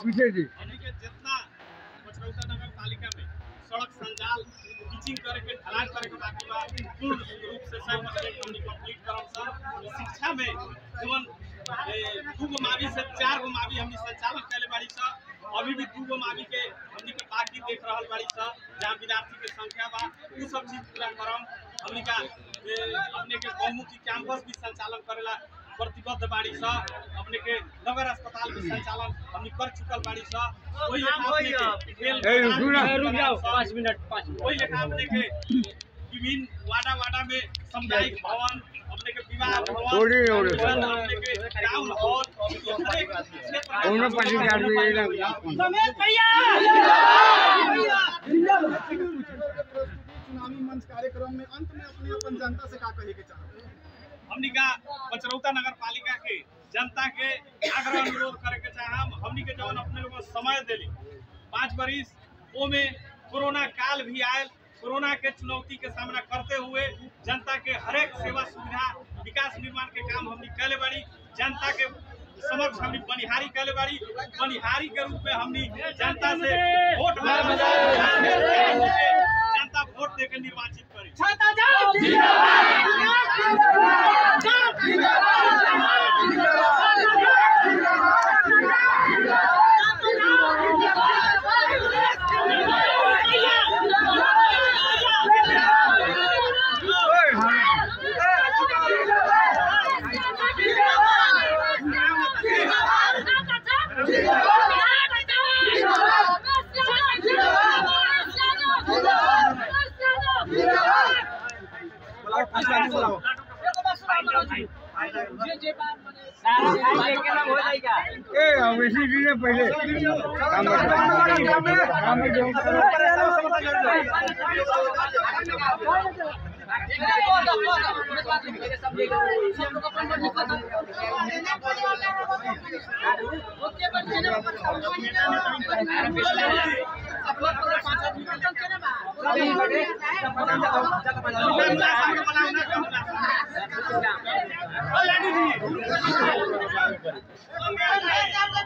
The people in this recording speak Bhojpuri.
पीछे जी जितना पचरौता नगर पालिका में सड़क संजाल पिचिंग करे के ढलाई करे के बाकी बा पूर्ण रूप से 100% हमनी कंप्लीट करम सर। शिक्षा में जीवन 2 गो मावी से 4 गो मावी हमनी संचालन कैले बाड़ी सर। अभी भी 2 गो मावी के हमनी के बाकी देख रहल बाड़ी सर, जहां विद्यार्थी के संख्या बा उ सब चीज पूरा करम। हमनी का अपने के बहुमुखी कैंपस भी संचालन करेला प्रतिबद्ध बाड़ी सा। अपने के नगर अस्पताल के संचालन हमनी कर चुकल बाड़ी सा। वही रुक जाओ 5 मिनट वही लेखा अपने के विभिन्न वाडा में सामुदायिक भवन, अपने के विवाह भवन, अपने के टाउन हॉल, रमेश भैया चुनावी मंच कार्यक्रम में अंत में अपने अपन जनता से का कहे के चाहते हैं? हमनी का पचरौता नगर पालिका के जनता के आग्रह अनुरोध करे के चाहम। हमनी के जवन अपने लोग समय देली 5 बरिस ओ में कोरोना काल भी आयल। कोरोना के चुनौती के सामना करते हुए जनता के हरेक सेवा सुविधा विकास निर्माण के काम हमनी कैले बाड़ी। जनता के समक्ष हमनी बनिहारी कैले बाड़ी। बनिहारी के रूप में हमनी जनता से वोट जनता वोट दे के निर्वाचित करी। पहले Hãy subscribe cho kênh Ghiền Mì Gõ để không bỏ lỡ